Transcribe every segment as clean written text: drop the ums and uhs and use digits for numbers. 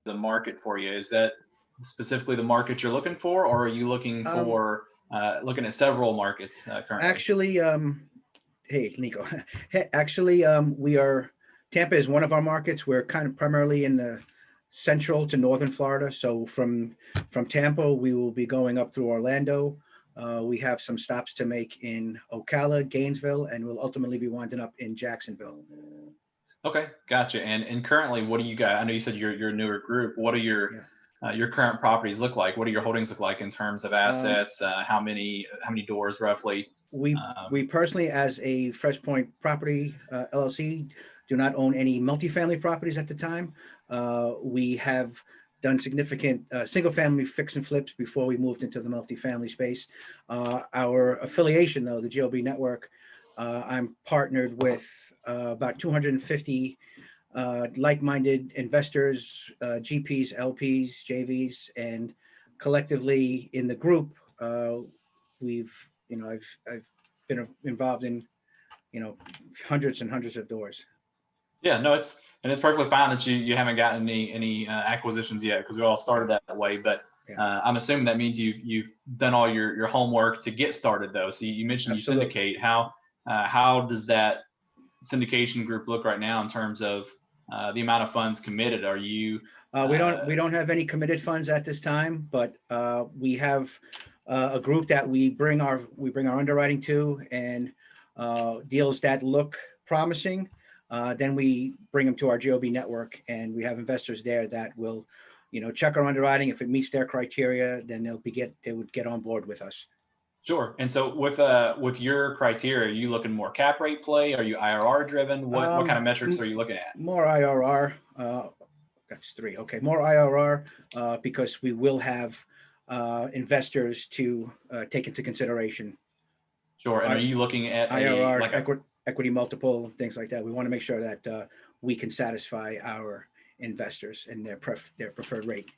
the market for you? Is that specifically the market you're looking for, or are you looking Um, for looking at several markets currently? Actually, hey, Nico. Hey, actually, we are Tampa is one of our markets. We're kind of primarily in the central to northern Florida. So from Tampa, we will be going up through Orlando. We have some stops to make in Ocala, Gainesville, and we'll ultimately be winding up in Jacksonville. Okay, gotcha. And currently, what do you got? I know you said you're a newer group. What are Yeah. your current properties look like? What do your holdings look like in terms of Um, assets? How many doors roughly? we personally, as a Fresh Point Property LLC, do not own any multifamily properties at the time. We have done significant single family fix and flips before we moved into the multifamily space. Our affiliation, though, the GLB network, I'm partnered with about 250 like-minded investors, GPs, LPs, JVs, and collectively in the group, we've, I've been involved in, you know, hundreds and hundreds of doors. Yeah, no, it's perfectly fine that you haven't gotten any acquisitions yet, because we all started that way. But Yeah, I'm assuming that means you've done all your homework to get started though. So you mentioned you absolutely. syndicate. How does that syndication group look right now in terms of the amount of funds committed? Are you We don't have any committed funds at this time, but we have a group that we bring our underwriting to, and deals that look promising. Then we bring them to our GOB network, and we have investors there that will, check our underwriting. If it meets their criteria, then they would get on board with us. sure? And so with your criteria, are you looking more cap rate play? Are you IRR driven? What kind of metrics M- are you looking at? More IRR. That's three. Okay, more IRR because we will have investors to take into consideration. Sure. And are I, you looking at a IRR, like a equity multiple, things like that. We want to make sure that we can satisfy our investors and their preferred rate.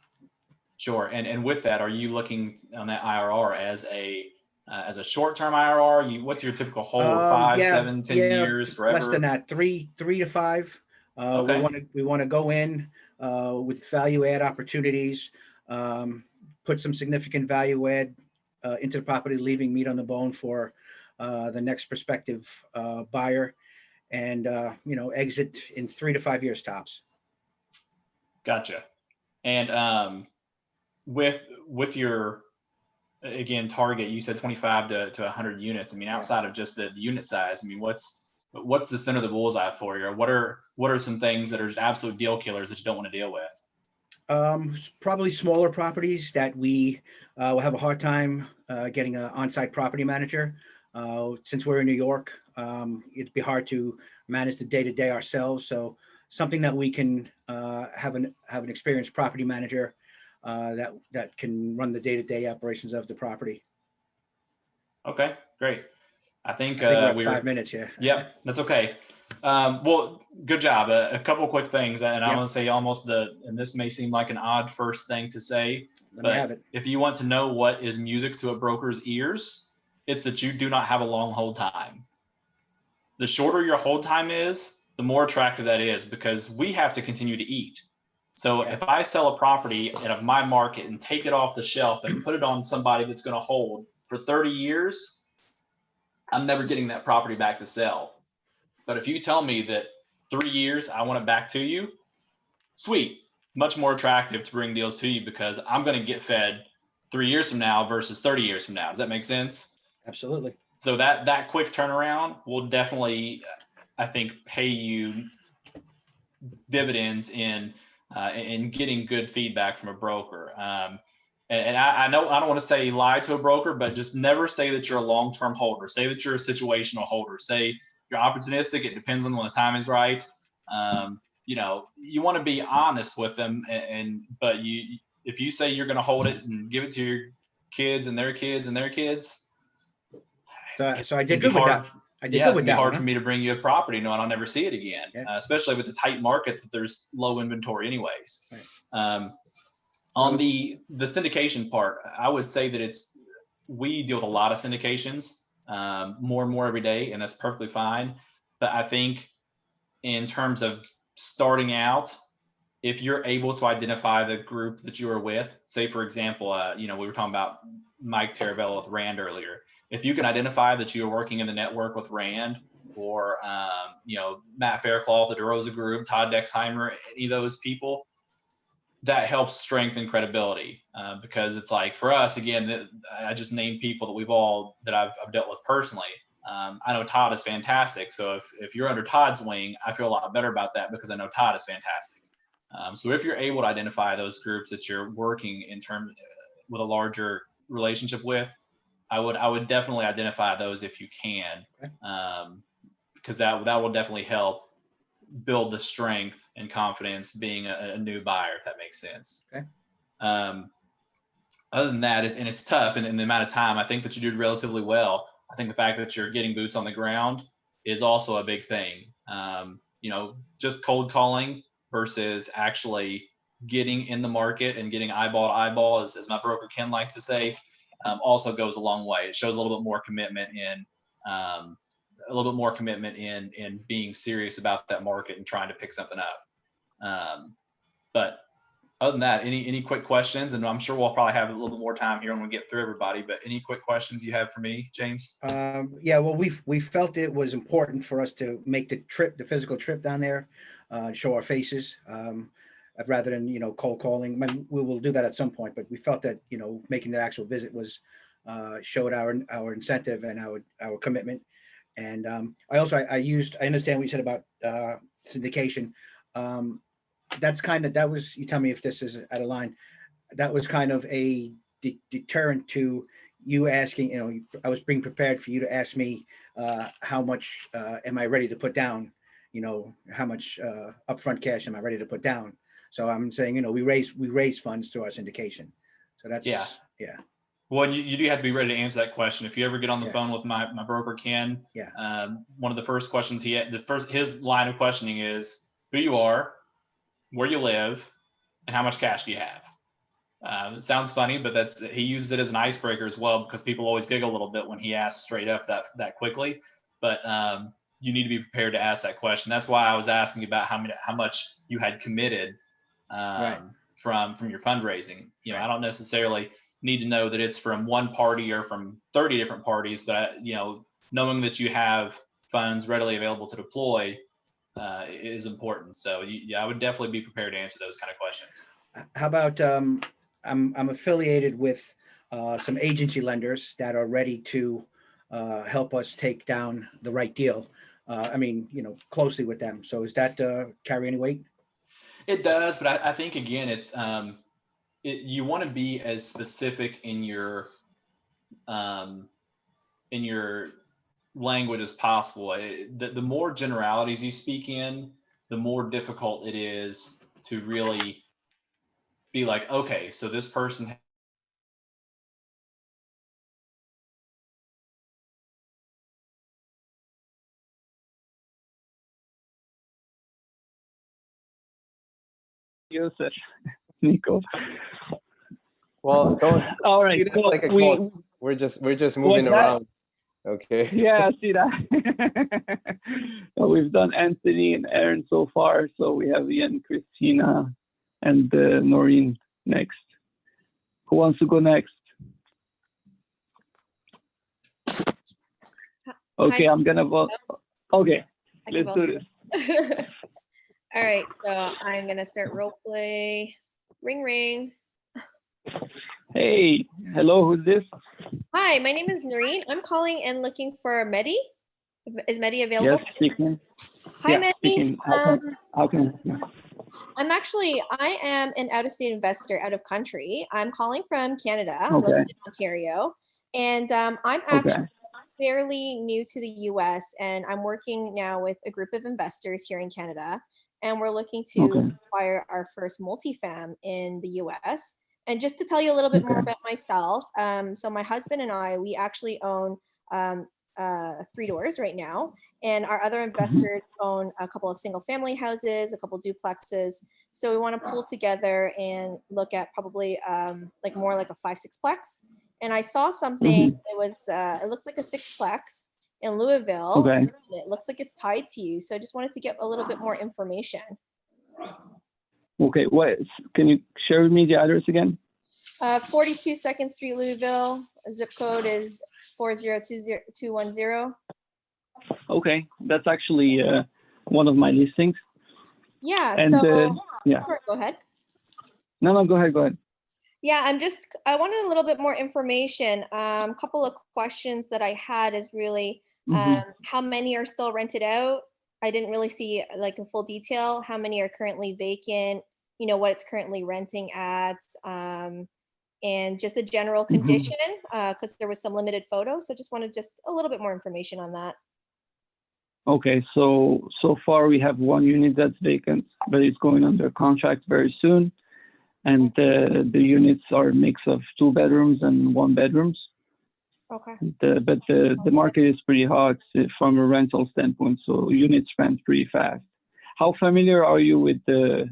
Sure. And with that, are you looking on that IRR as a short-term IRR? What's your typical hold? Five, Yeah, 7, 10 yeah, years, less than forever? that. Three to five. We Okay. want to go in with value add opportunities, um, put some significant value add into the property, leaving meat on the bone for the next prospective buyer, and exit in 3 to 5 years tops. Gotcha. And with your again target, you said 25 to 100 units. I mean, Yeah. outside of just the unit size, I mean, what's the center of the bullseye for you? Or what are some things that are absolute deal killers that you don't want to deal with? Probably smaller properties that we will have a hard time getting an on-site property manager. Since we're in New York, it'd be hard to manage the day-to-day ourselves. So something that we can have an experienced property manager that can run the day-to-day operations of the property. Okay, great. I think I think we're at we five were. minutes here. Yep, that's okay. Well, good job. A couple quick things, and I'm Yep, going to say and this may seem like an odd first thing to say, let me have but it. if you want to know what is music to a broker's ears, it's that you do not have a long hold time. The shorter your hold time is, the more attractive that is, because we have to continue to eat. So Yeah, if I sell a property out of my market and take it off the shelf and put it on somebody that's going to hold for 30 years, I'm never getting that property back to sell. But if you tell me that 3 years, I want it back to you, sweet, much more attractive to bring deals to you, because I'm going to get fed 3 years from now versus 30 years from now. Does that make sense? absolutely. So that quick turnaround will definitely, I think, pay you dividends in getting good feedback from a broker. And I know I don't want to say lie to a broker, but just never say that you're a long-term holder. Say that you're a situational holder. Say you're opportunistic. It depends on when the time is right. You want to be honest with them, but if you say you're going to hold it and give it to your kids and their kids and their kids, So I it'd did be good with hard. that. I did Yeah, good it's with gonna be that one, hard huh? for me to bring you a property knowing I'll never see it again, Yeah. especially if it's a tight market that there's low inventory anyways. Right. Um, on So the syndication part, I would say that we deal with a lot of syndications, more and more every day, and that's perfectly fine. But I think in terms of starting out, if you're able to identify the group that you are with, say for example, we were talking about Mike Taravella with Rand earlier. If you can identify that you are working in the network with Rand or Matt Fairclough, the DeRosa Group, Todd Dexheimer, any of those people, that helps strengthen credibility because it's like for us again, I just named people that I've dealt with personally. I know Todd is fantastic, so if you're under Todd's wing, I feel a lot better about that because I know Todd is fantastic. So if you're able to identify those groups that you're working in terms with a larger relationship with, I would definitely identify those if you can, because that will definitely help build the strength and confidence being a new buyer, if that makes sense. Okay. Other than that, and it's tough, and in the amount of time, I think that you did relatively well. I think the fact that you're getting boots on the ground is also a big thing. Just cold calling versus actually getting in the market and getting eyeball to eyeball, as my broker Ken likes to say, also goes a long way. It shows a little bit more commitment in being serious about that market and trying to pick something up. But other than that, any quick questions? And I'm sure we'll probably have a little bit more time here when we get through everybody, but any quick questions you have for me, James? Yeah, well, we felt it was important for us to make the physical trip down there, show our faces, rather than, cold calling. We will do that at some point, but we felt that, making the actual visit was, showed our incentive and our commitment. And I understand what you said about syndication. That was, you tell me if this is out of line, that was kind of a deterrent to you asking, I was being prepared for you to ask me how much am I ready to put down, how much upfront cash am I ready to put down. So I'm saying, we raise funds through our syndication. So that's, yeah. Well, you do have to be ready to answer that question. If you ever get on the phone with my broker, Ken, one of the first questions his line of questioning is who you are, where you live, and how much cash do you have. It sounds funny, but he uses it as an icebreaker as well, because people always giggle a little bit when he asks straight up that quickly. But you need to be prepared to ask that question. That's why I was asking about how much you had committed from your fundraising. I don't necessarily need to know that it's from one party or from 30 different parties, but knowing that you have funds readily available to deploy is important. So I would definitely be prepared to answer those kind of questions. How about I'm affiliated with some agency lenders that are ready to help us take down the right deal. Closely with them. So is that carry any weight? It does, but I think again, it's you want to be as specific in your language as possible. The more generalities you speak in, the more difficult it is to really be like, okay, so this person user, Nico. Well, don't. All right. So like a close. We're just moving around. Okay. Yeah, I see that. So we've done Anthony and Aaron so far. So we have Ian, Christina, and Noreen next. Who wants to go next? Okay, I'm gonna vote. Okay, let's do this. All right, so I'm gonna start role play. Ring ring. Hey, hello, who's this? Hi, my name is Noreen. I'm calling and looking for Mehdi. Is Mehdi available? Yes, speaking. Hi, Yeah, Mehdi. speaking. How can I am an out-of-state investor, out of country. I'm calling from Canada. I'm Okay. living in Ontario, and I'm actually fairly new to the US, and I'm working now with a group of investors here in Canada, and we're looking to acquire our first multifam in the US. And just to tell you a little bit more about myself, so my husband and I, we actually own 3 doors right now, and our other investors own a couple of single family houses, a couple duplexes. So we want to pull together and look at probably more like a 5-6 plex. And I saw something, it looks like a 6-plex in Louisville. It looks like it's tied to you. So I just wanted to get a little bit more information. Okay, can you share with me the address again? 42 2nd Street, Louisville. Zip code is 4020210. Okay, that's actually one of my listings. Yeah. And yeah. Sorry, go ahead. No, go ahead. Yeah, I wanted a little bit more information. A couple of questions that I had is really how many are still rented out? I didn't really see like in full detail how many are currently vacant, what it's currently renting at, and just the general condition, because there was some limited photos. So just wanted just a little bit more information on that. Okay, so far we have one unit that's vacant, but it's going under contract very soon. And the units are a mix of 2 bedrooms and 1 bedrooms. Okay. But the market is pretty hot from a rental standpoint, so units rent pretty fast. How familiar are you with the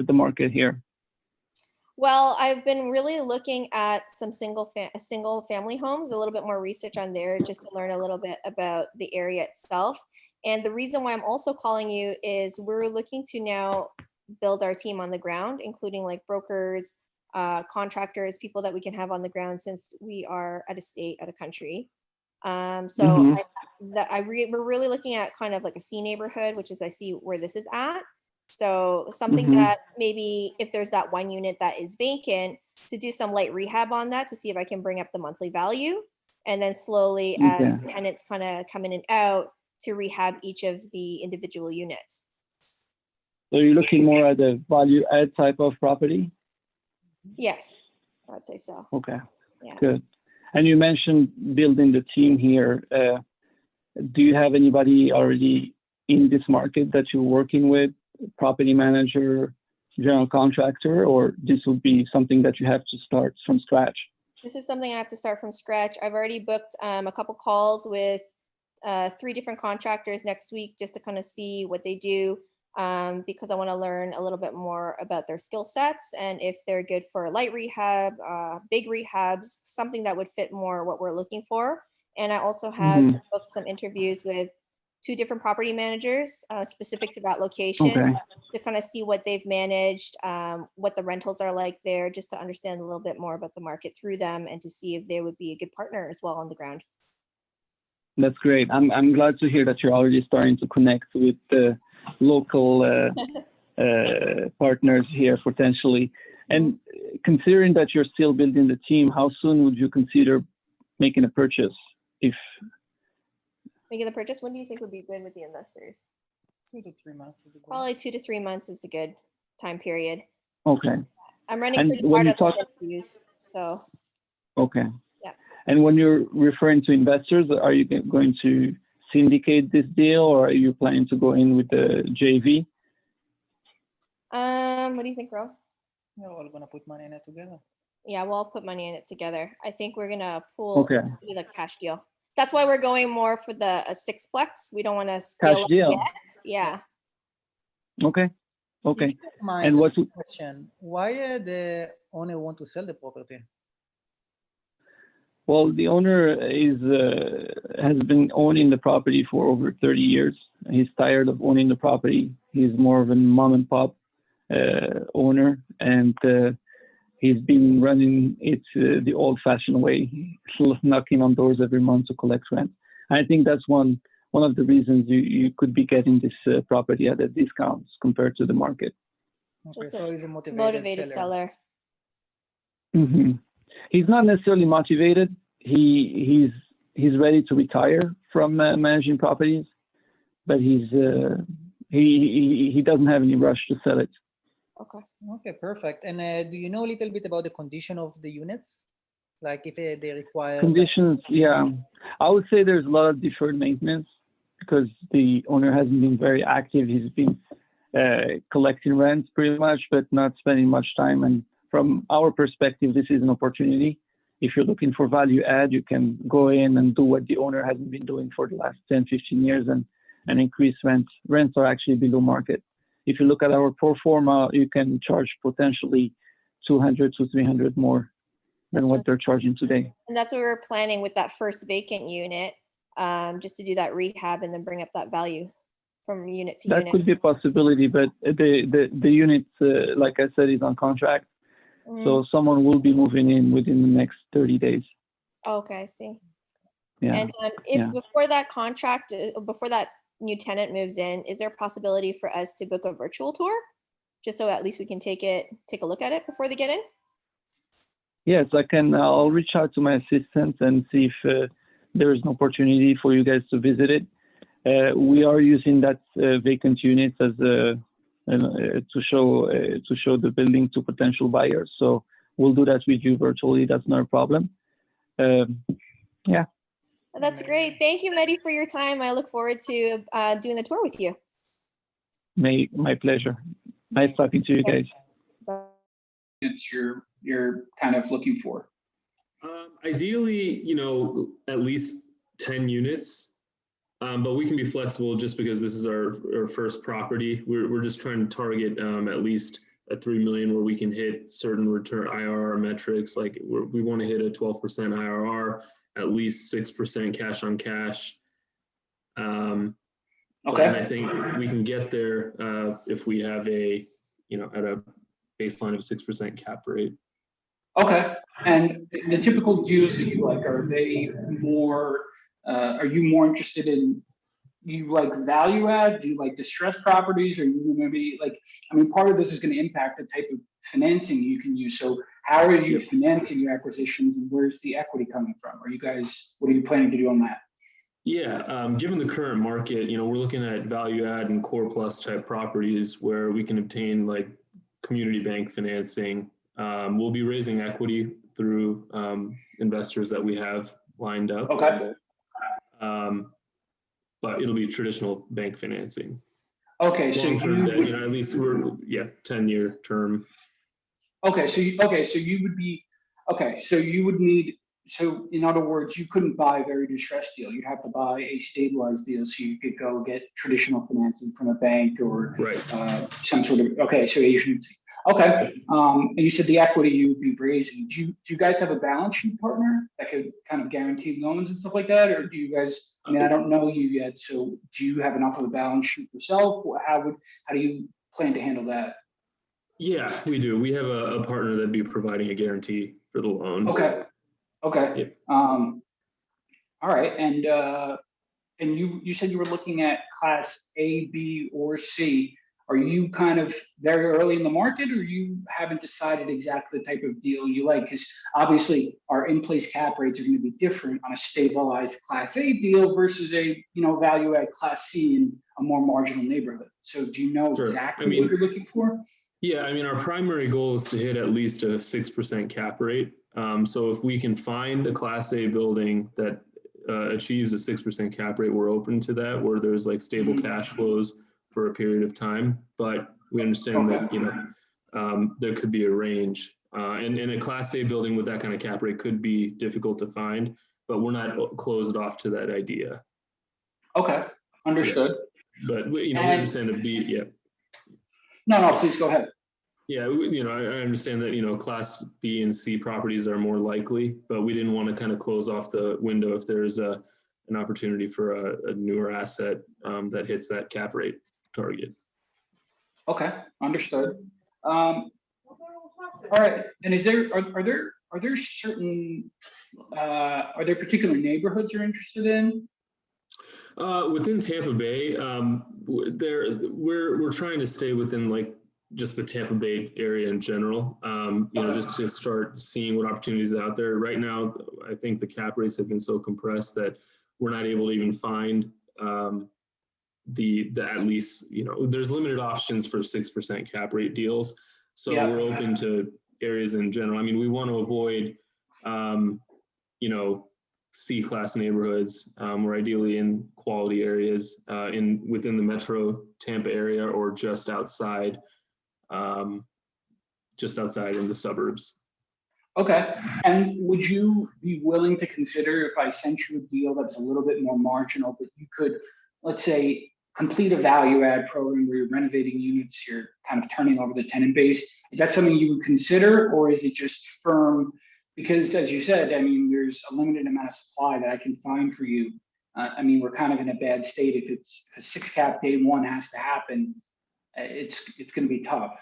market here? Well, I've been really looking at some single family homes, a little bit more research on there just to learn a little bit about the area itself. And the reason why I'm also calling you is we're looking to now build our team on the ground, including like brokers, contractors, people that we can have on the ground since we are at a country. We're really looking at kind of like a C neighborhood, which is I see where this is at. So something that maybe if there's that one unit that is vacant, to do some light rehab on that to see if I can bring up the monthly value. And then slowly as tenants kind of come in and out to rehab each of the individual units. So you're looking more at a value add type of property? Yes, I'd say so. Okay, yeah. Good. And you mentioned building the team here. Do you have anybody already in this market that you're working with, property manager, general contractor, or this would be something that you have to start from scratch? This is something I have to start from scratch. I've already booked a couple calls with 3 different contractors next week just to kind of see what they do. Because I want to learn a little bit more about their skill sets and if they're good for light rehab, big rehabs, something that would fit more what we're looking for. And I also have booked some interviews with 2 different property managers specific to that location to kind of see what they've managed, what the rentals are like there, just to understand a little bit more about the market through them and to see if they would be a good partner as well on the ground. That's great. I'm glad to hear that you're already starting to connect with the local partners here potentially. And considering that you're still building the team, how soon would you consider making a purchase? Making the purchase, when do you think would be good with the investors? 2 to 3 months. Probably 2 to 3 months is a good time period. Okay. I'm running pretty hard on those interviews, so. Okay. Yeah. And when you're referring to investors, are you going to syndicate this deal, or are you planning to go in with the JV? What do you think, Ro? We're all gonna put money in it together. Yeah, we'll all put money in it together. I think we're gonna pool the cash deal. That's why we're going more for the 6-plex. We don't want to scale up yet. Yeah. Okay. If you don't mind, And what's question? Why the owner want to sell the property? Well, the owner has been owning the property for over 30 years. He's tired of owning the property. He's more of a mom and pop owner, and he's been running it the old-fashioned way, knocking on doors every month to collect rent. I think that's one of the reasons you could be getting this property at a discount compared to the market. Okay, so he's a motivated seller. He's not necessarily motivated. He's ready to retire from managing properties, but he doesn't have any rush to sell it. Okay, perfect. And do you know a little bit about the condition of the units? Like if they require conditions? Yeah, I would say there's a lot of deferred maintenance because the owner hasn't been very active. He's been collecting rent pretty much, but not spending much time. And from our perspective, this is an opportunity. If you're looking for value add, you can go in and do what the owner hasn't been doing for the last 10, 15 years and increase rent. Rents are actually below market. If you look at our pro forma, you can charge potentially 200 to 300 more than what they're charging today. And that's what we were planning with that first vacant unit, just to do that rehab and then bring up that value. from unit to That unit? could be a possibility, but the unit, like I said, is on contract. So someone will be moving in within the next 30 days. Okay, I see. Yeah. And if before that contract, before that new tenant moves in, is there a possibility for us to book a virtual tour? Just so at least we can take a look at it before they get in? Yes, I'll reach out to my assistant and see if there is an opportunity for you guys to visit it. We are using that vacant unit as to show the building to potential buyers. So we'll do that with you virtually. That's not a problem. Yeah. That's great. Thank you, Mehdi, for your time. I look forward to doing the tour with you. My pleasure. Nice talking to you guys. It's you're kind of looking for. Ideally, at least 10 units. But we can be flexible just because this is our first property. We're just trying to target at least at 3 million where we can hit certain return IRR metrics. Like we want to hit a 12% IRR, at least 6% cash on cash. Okay. And I think we can get there if we have at a baseline of 6% cap rate. Okay. And the typical deals that you like, are they more? Are you more interested in, you like value add? Do you like distressed properties? Or you maybe like, part of this is going to impact the type of financing you can use. So how are you financing your acquisitions, and where's the equity coming from? What are you planning to do on that? Yeah, given the current market, we're looking at value add and core plus type properties where we can obtain like community bank financing. We'll be raising equity through investors that we have lined up. Okay. But it'll be traditional bank financing. Okay, so long-term debt, at least 10-year term. Okay, so you would need. So in other words, you couldn't buy a very distressed deal. You'd have to buy a stabilized deal, so you could go get traditional financing from a bank or some sort of so agency. Okay, and you said the equity you would be raising. Do you guys have a balance sheet partner that could kind of guarantee loans and stuff like that, or do you guys? I don't know you yet, so do you have enough of a balance sheet yourself? Or how do you plan to handle that? Yeah, we do. We have a partner that'd be providing a guarantee for the loan. Okay. Yep. All right, and you said you were looking at class A, B, or C. Are you kind of very early in the market, or you haven't decided exactly the type of deal you like? Because obviously our in-place cap rates are going to be different on a stabilized class A deal versus a value add class C in a more marginal neighborhood. So do you know exactly what you're looking for? Yeah, our primary goal is to hit at least a 6% cap rate. So if we can find a class A building that achieves a 6% cap rate, we're open to that, where there's like stable cash flows for a period of time. But we understand that there could be a range, and a class A building with that kind of cap rate could be difficult to find, but we're not closed off to that idea. Okay, understood. Yeah. But we understand the B. Yeah. No, please go ahead. Yeah, I understand that, class B and C properties are more likely, but we didn't want to kind of close off the window if there's an opportunity for a newer asset that hits that cap rate target. Okay, understood. All right, and are there certain are there particular neighborhoods you're interested in? Within Tampa Bay, we're trying to stay within like just the Tampa Bay area in general, just to start seeing what opportunities are out there. Right now, I think the cap rates have been so compressed that we're not able to even find the at least, there's limited options for 6% cap rate deals. So we're open to areas in general. We want to avoid, C-class neighborhoods. We're ideally in quality areas within the metro Tampa area or just outside in the suburbs. Okay, and would you be willing to consider if I sent you a deal that's a little bit more marginal, but you could, let's say, complete a value add program where you're renovating units, you're kind of turning over the tenant base? Is that something you would consider, or is it just firm? Because as you said, there's a limited amount of supply that I can find for you. I mean, we're kind of in a bad state. If it's a 6 cap day one has to happen, it's going to be tough.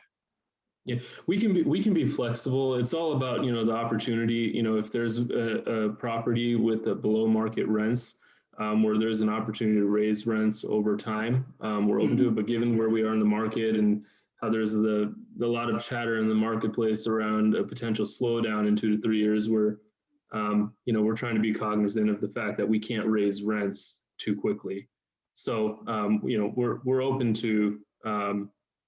Yeah, we can be flexible. It's all about, the opportunity. If there's a property with a below market rents, where there's an opportunity to raise rents over time, we're open to it. But given where we are in the market and how there's a lot of chatter in the marketplace around a potential slowdown in 2 to 3 years, we're trying to be cognizant of the fact that we can't raise rents too quickly. So, we're open to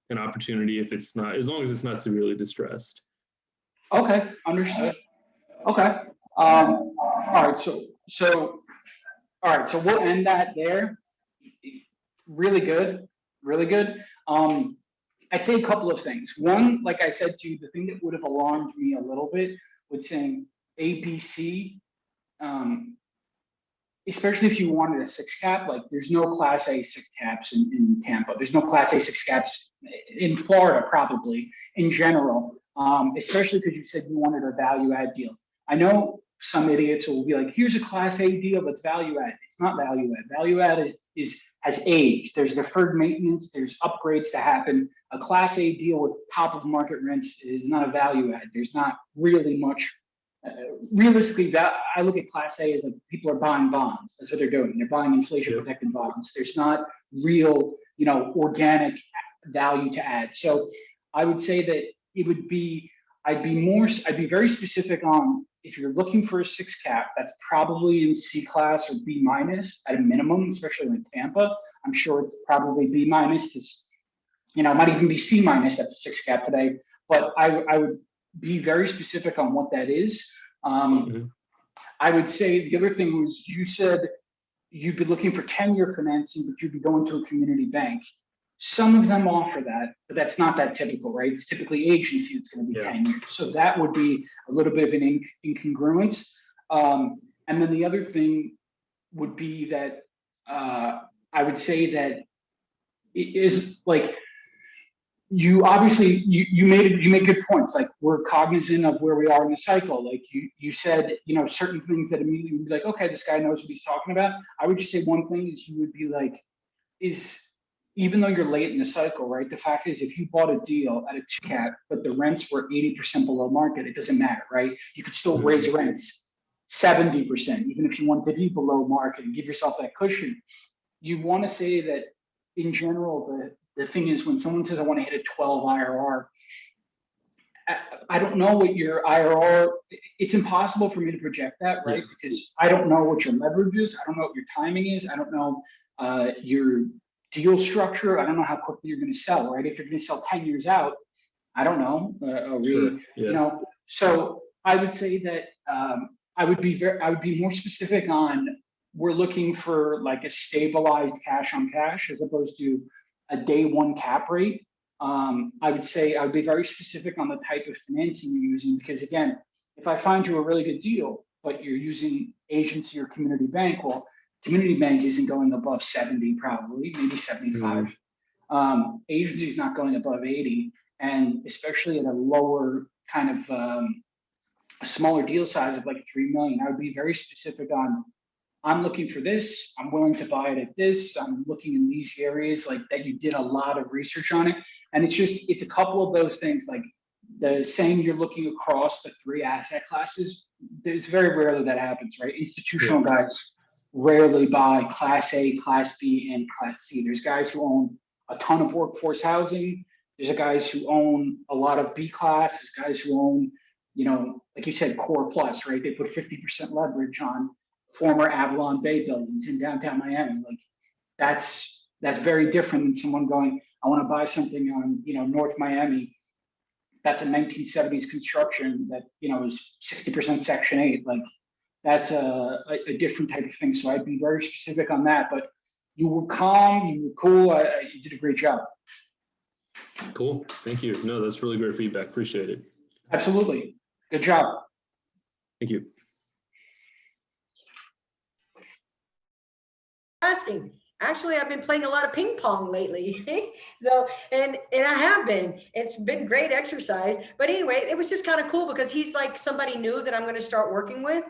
an opportunity if it's not, as long as it's not severely distressed. Okay, understood. Okay. All right. So we'll end that there. Really good. Really good. I'd say a couple of things. One, like I said to you, the thing that would have alarmed me a little bit with saying ABC, especially if you wanted a 6 cap, like there's no class A 6 caps in Tampa. There's no class A 6 caps in Florida, probably in general, especially because you said you wanted a value add deal. I know some idiots will be like, here's a class A deal, but value add. It's not value add. Value add has age. There's deferred maintenance. There's upgrades to happen. A class A deal with top of market rents is not a value add. There's not really much. Realistically, that I look at class A as like people are buying bonds. That's what they're doing. They're buying inflation protected bonds. There's not real, organic value to add. So I would say that it would be, I'd be very specific on, if you're looking for a 6 cap, that's probably in C class or B minus at a minimum, especially in Tampa. I'm sure it's probably B minus. It might even be C minus. That's a 6 cap today. But I would be very specific on what that is. I would say the other thing was, you said you'd be looking for 10-year financing, but you'd be going to a community bank. Some of them offer that, but that's not that typical, right? It's typically agency that's going to be 10 years. So that would be a little bit of an incongruence. And then the other thing would be that I would say that it is like, you obviously you made good points. Like, we're cognizant of where we are in the cycle. Like you said, certain things that immediately would be like, okay, this guy knows what he's talking about. I would just say one thing is, you would be like, even though you're late in the cycle, right? The fact is, if you bought a deal at a 2 cap, but the rents were 80% below market, it doesn't matter, right? You could still raise rents 70%, even if you wanted to be below market and give yourself that cushion. You want to say that in general, the thing is, when someone says, I want to hit a 12 IRR, I don't know what your IRR, it's impossible for me to project that, right? Because I don't know what your leverage is. I don't know what your timing is. I don't know your deal structure. I don't know how quickly you're going to sell, right? If you're going to sell 10 years out, I don't know. So I would say that I would be more specific on, we're looking for like a stabilized cash on cash as opposed to a day one cap rate. I would say I would be very specific on the type of financing you're using, because again, if I find you a really good deal, but you're using agency or community bank, well, community bank isn't going above 70, probably, maybe 75. Agency is not going above 80. And especially at a lower kind of a smaller deal size of like 3 million, I would be very specific on, I'm looking for this, I'm willing to buy it at this, I'm looking in these areas, like that you did a lot of research on it. And it's a couple of those things, like the saying you're looking across the 3 asset classes. It's very rarely that happens, right? Institutional guys rarely buy class A, class B, and class C. There's guys who own a ton of workforce housing. There's guys who own a lot of B class. There's guys who own, like you said, core plus, right? They put 50% leverage on former Avalon Bay buildings in downtown Miami. Like that's very different than someone going, I want to buy something on, North Miami. That's a 1970s construction that, is 60% Section 8. Like that's a different type of thing. So I'd be very specific on that, but you were calm, you were cool. You did a great job. Cool. Thank you. No, that's really great feedback. Appreciate it. Absolutely. Good job. Thank you. Asking. Actually, I've been playing a lot of ping pong lately. So, and I have been. It's been great exercise. But anyway, it was just kind of cool because he's like somebody new that I'm going to start working with.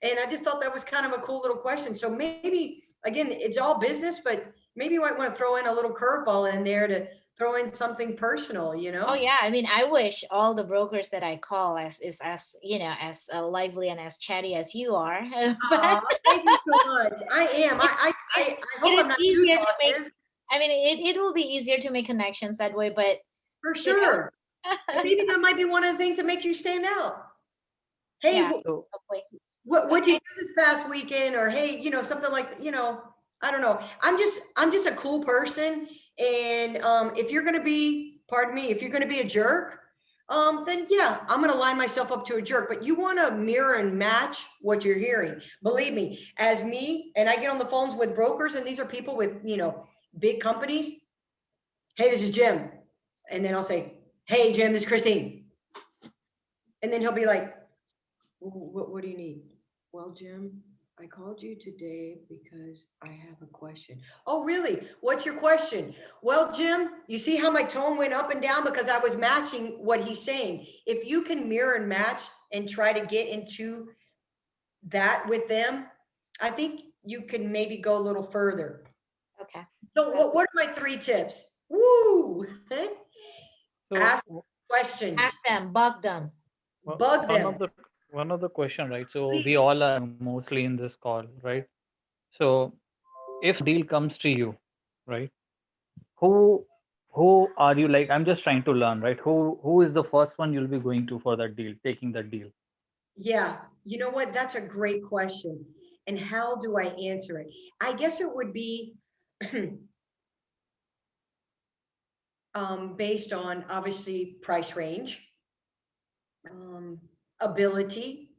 And I just thought that was kind of a cool little question. So maybe again, it's all business, but maybe you might want to throw in a little curveball in there to throw in something personal, you know? Oh yeah, I mean, I wish all the brokers that I call is as as lively and as chatty as you are. Aw, thank you so much. I am. I hope It I'm is not too easier to make. talkative. I mean, it will be easier to make connections that way, but For you know, sure. And maybe that might be one of the things that make you stand out. Hey, yeah, So hopefully. what'd you do this past weekend? Or hey, something like, I don't know. I'm just a cool person. And if you're gonna be, pardon me, if you're gonna be a jerk, then yeah, I'm gonna line myself up to a jerk. But you wanna mirror and match what you're hearing. Believe me, as me, and I get on the phones with brokers, and these are people with, big companies. Hey, this is Jim. And then I'll say, hey, Jim, this is Christine. And then he'll be like, what do you need? Well, Jim, I called you today because I have a question. Oh, really? What's your question? Well, Jim, you see how my tone went up and down because I was matching what he's saying. If you can mirror and match and try to get into that with them, I think you can maybe go a little further. Okay. So what are my 3 tips? Woo! So Ask questions. Ask them, bug them. Bug them. One of the question, right? So Please. we all are mostly in this call, right? So if deal comes to you, right? Who are you, like, I'm just trying to learn, right? Who is the first one you'll be going to for that deal, taking that deal? Yeah, you know what? That's a great question. And how do I answer it? I guess it would be based on obviously price range, ability.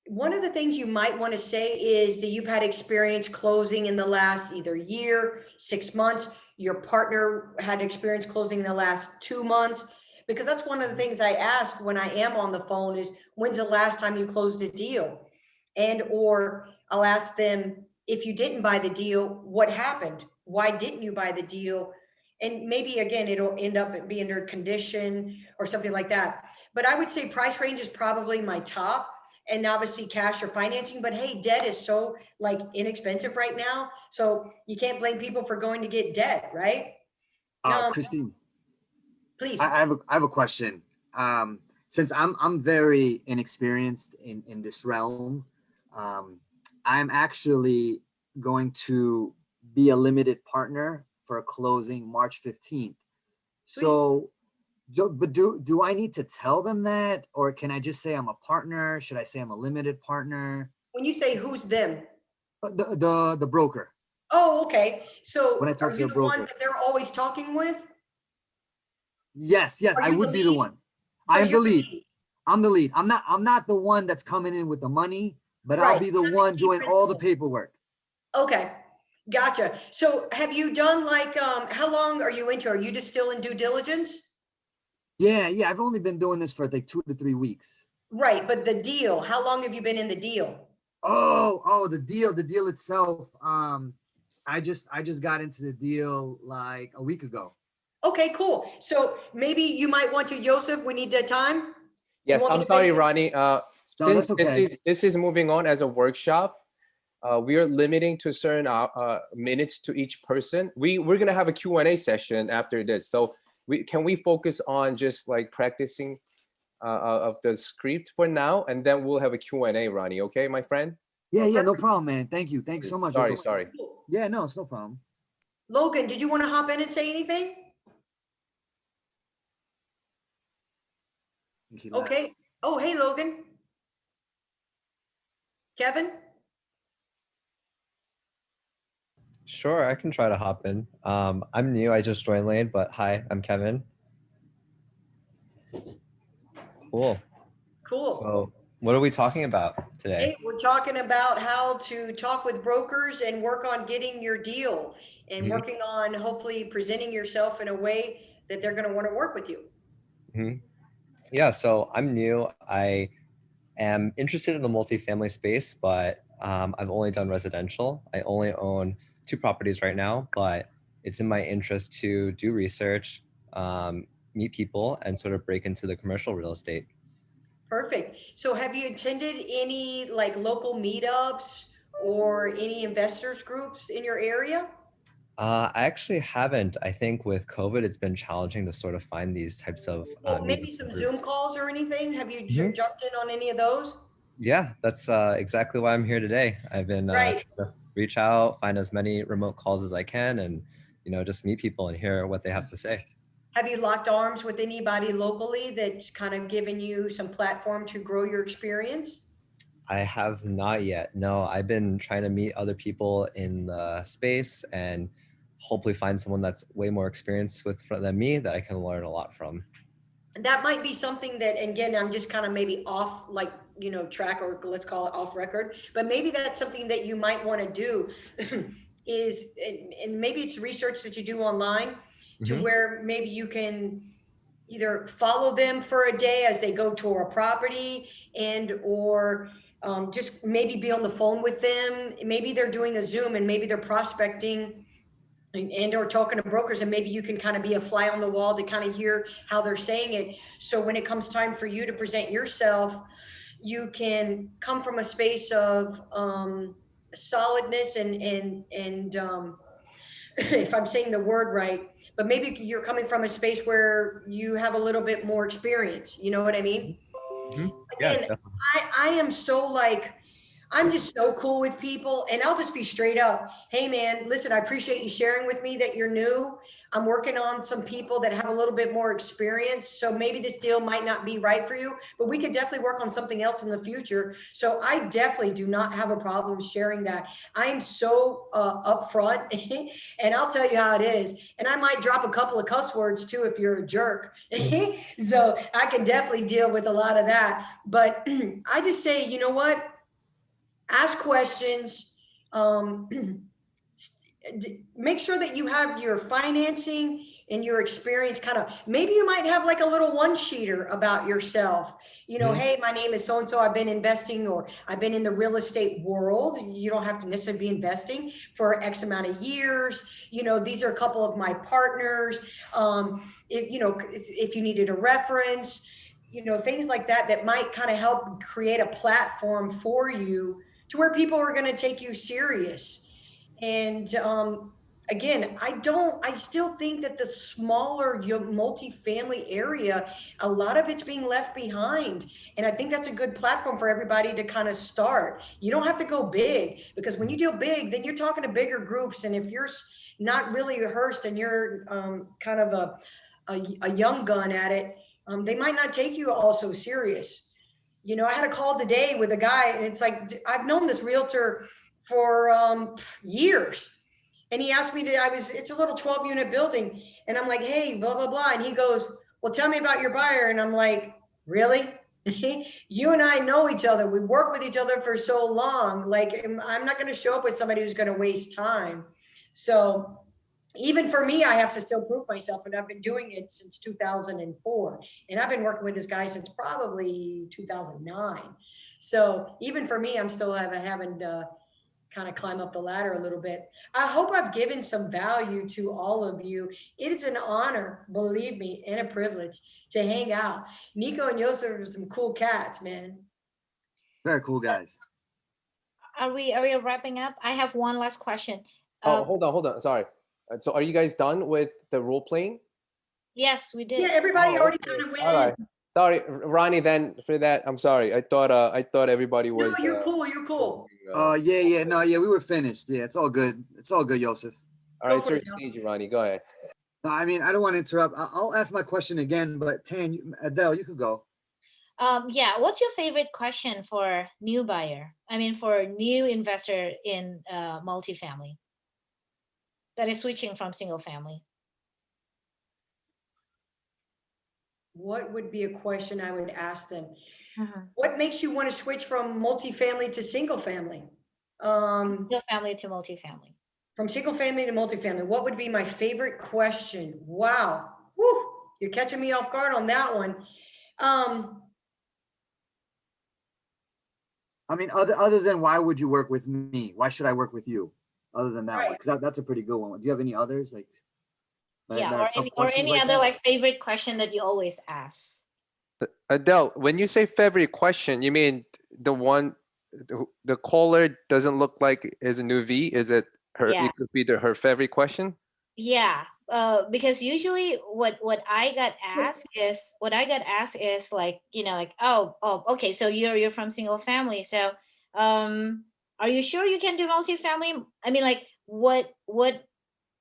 One of the things you might want to say is that you've had experience closing in the last either year, 6 months, your partner had experience closing in the last 2 months, because that's one of the things I ask when I am on the phone is, when's the last time you closed a deal? And, or I'll ask them, if you didn't buy the deal, what happened? Why didn't you buy the deal? And maybe again, it'll end up being under condition or something like that. But I would say price range is probably my top, and obviously cash or financing. But hey, debt is so like inexpensive right now. So you can't blame people for going to get debt, right? Christine, Please. I have a question. Since I'm very inexperienced in this realm, I'm actually going to be a limited partner for a closing March 15th. So, do I need to tell them that, or can I just say I'm a partner? Should I say I'm a limited partner? When you say who's them? The broker. Oh, okay. So when I talk are to you a the broker, one that they're always talking with? Yes, I would be the one. I am the lead. I'm the lead. I'm not the one that's coming in with the money, but I'll be the one doing all the paperwork. Okay, gotcha. So have you done like, how long are you into? Are you just still in due diligence? Yeah. I've only been doing this for like 2 to 3 weeks. Right, but the deal, how long have you been in the deal? Oh, the deal itself. I just got into the deal like a week ago. Okay, cool. So maybe you might want to, Joseph, we need the time. Yes, I'm sorry, Ronnie. Since okay. this is moving on as a workshop, we are limiting to certain minutes to each person. We're gonna have a Q&A session after this. So can we focus on just like practicing of the script for now, and then we'll have a Q&A, Ronnie. Okay, my friend? Yeah, no problem, man. Thank you so much. Sorry. Yeah, no, it's no problem. Logan, did you want to hop in and say anything? Okay. Oh, hey, Logan. Kevin? Sure, I can try to hop in. I'm new, I just joined Lane, but hi, I'm Kevin. Cool. So what are we talking about today? Hey, we're talking about how to talk with brokers and work on getting your deal and working on hopefully presenting yourself in a way that they're going to want to work with you. Yeah, so I'm new. I am interested in the multifamily space, but I've only done residential. I only own 2 properties right now, but it's in my interest to do research, meet people, and sort of break into the commercial real estate. Perfect. So have you attended any like local meetups or any investors groups in your area? I actually haven't. I think with COVID, it's been challenging to sort of find these types of Well, maybe meetups and some Zoom groups. calls or anything? Have you Mhm. jumped in on any of those? Yeah, that's exactly why I'm here today. I've been Right. trying to reach out, find as many remote calls as I can, and just meet people and hear what they have to say. Have you locked arms with anybody locally that's kind of given you some platform to grow your experience? I have not yet. No, I've been trying to meet other people in the space and hopefully find someone that's way more experienced with than me that I can learn a lot from. And that might be something that, again, I'm just kind of maybe off, like, track, or let's call it off record, but maybe that's something that you might want to do is, and maybe it's research that you do online to Mhm. where maybe you can either follow them for a day as they go tour a property, and or just maybe be on the phone with them. Maybe they're doing a Zoom and maybe they're prospecting and or talking to brokers, and maybe you can kind of be a fly on the wall to kind of hear how they're saying it. So when it comes time for you to present yourself, you can come from a space of solidness and if I'm saying the word right, but maybe you're coming from a space where you have a little bit more experience. You know what I mean? Mhm. Yeah, Again, definitely. I am so like, I'm just so cool with people, and I'll just be straight up. Hey man, listen, I appreciate you sharing with me that you're new. I'm working on some people that have a little bit more experience. So maybe this deal might not be right for you, but we could definitely work on something else in the future. So I definitely do not have a problem sharing that. I am so upfront and I'll tell you how it is. And I might drop a couple of cuss words too if you're a jerk. So I can definitely deal with a lot of that. But I just say, you know what? Ask questions. Make sure that you have your financing and your experience kind of, maybe you might have like a little one-sheeter about yourself. Hey, my name is so-and-so, I've been investing, or I've been in the real estate world. You don't have to necessarily be investing for X amount of years. These are a couple of my partners. If you needed a reference, things like that, that might kind of help create a platform for you to where people are going to take you serious. And again, I still think that the smaller multifamily area, a lot of it's being left behind. And I think that's a good platform for everybody to kind of start. You don't have to go big, because when you deal big, then you're talking to bigger groups. And if you're not really rehearsed and you're kind of a young gun at it, they might not take you all so serious. I had a call today with a guy, and it's like, I've known this realtor for years. And he asked me it's a little 12-unit building. And I'm like, hey, blah, blah, blah. And he goes, well, tell me about your buyer. And I'm like, really? You and I know each other. We work with each other for so long. Like, I'm not going to show up with somebody who's going to waste time. So even for me, I have to still prove myself, and I've been doing it since 2004. And I've been working with this guy since probably 2009. So even for me, I'm still having to kind of climb up the ladder a little bit. I hope I've given some value to all of you. It is an honor, believe me, and a privilege to hang out. Nico and Yosef are some cool cats, man. Very cool guys. Are we wrapping up? I have one last question. Hold on. Sorry. So are you guys done with the role playing? Yes, we did. Yeah, everybody already kind of went All right. in. Sorry, Ronnie. Then for that, I'm sorry. I thought everybody was. No, you're cool. You're cool. Yeah, we were finished. Yeah, it's all good. It's all good, Yosef. All right, sir, stage, Ronnie. Go ahead. No, I mean, I don't want to interrupt. I'll ask my question again, but Adele, you could go. Yeah, what's your favorite question for new buyer? I mean, for new investor in multifamily that is switching from single family? What would be a question I would ask them? What makes you want to switch from multifamily to single family? Single family to multifamily. From single family to multifamily. What would be my favorite question? Wow. Woo, you're catching me off guard on that one. I mean, other than why would you work with me? Why should I work with you? Other than that one, because that's a pretty good one. Do you have any others Yeah, or any other like favorite question that you always ask? Adele, when you say favorite question, you mean the one the caller doesn't look like is a new V. Is it her? Yeah. It could be her favorite question. Yeah, because usually what I got asked is like, like, oh, okay, so you're from single family, so are you sure you can do multifamily? I mean, like,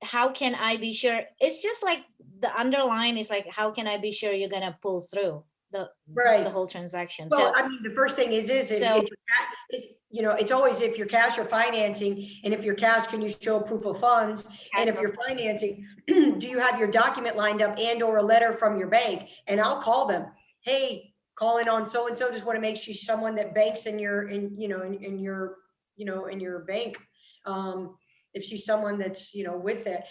how can I be sure? It's just like the underline is like, how can I be sure you're gonna pull through the Right. whole transaction? Well, So I mean, the first thing is it's always if you're cash or financing, and if you're cash, can you show proof of funds? And if you're financing, do you have your document lined up and or a letter from your bank? And I'll call them, hey, calling on so-and-so, just want to make sure someone that banks in your bank. If she's someone that's, with it.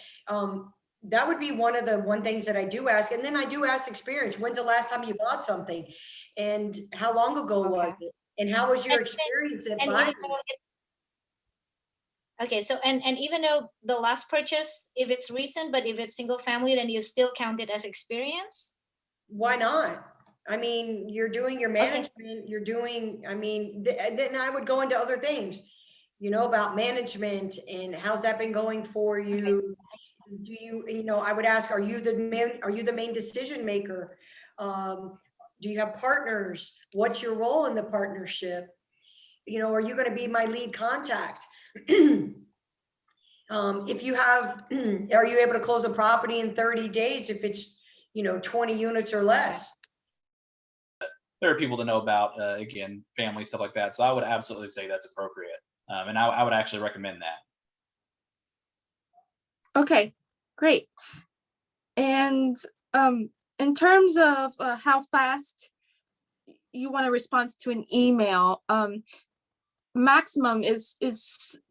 That would be one things that I do ask. And then I do ask experience. When's the last time you bought something? And how long ago was it? And how was your experience at buying? Okay, so and even though the last purchase, if it's recent, but if it's single family, then you still count it as experience? Why not? I mean, you're doing your management, you're doing, I mean, then I would go into other things, about management and how's that been going for you? Do you, I would ask, are you the main decision maker? Do you have partners? What's your role in the partnership? Are you going to be my lead contact? If you have, are you able to close a property in 30 days if it's, 20 units or less? There are people that know about, again, family, stuff like that. So I would absolutely say that's appropriate. And I would actually recommend that. Okay, great. And in terms of how fast you want a response to an email, maximum is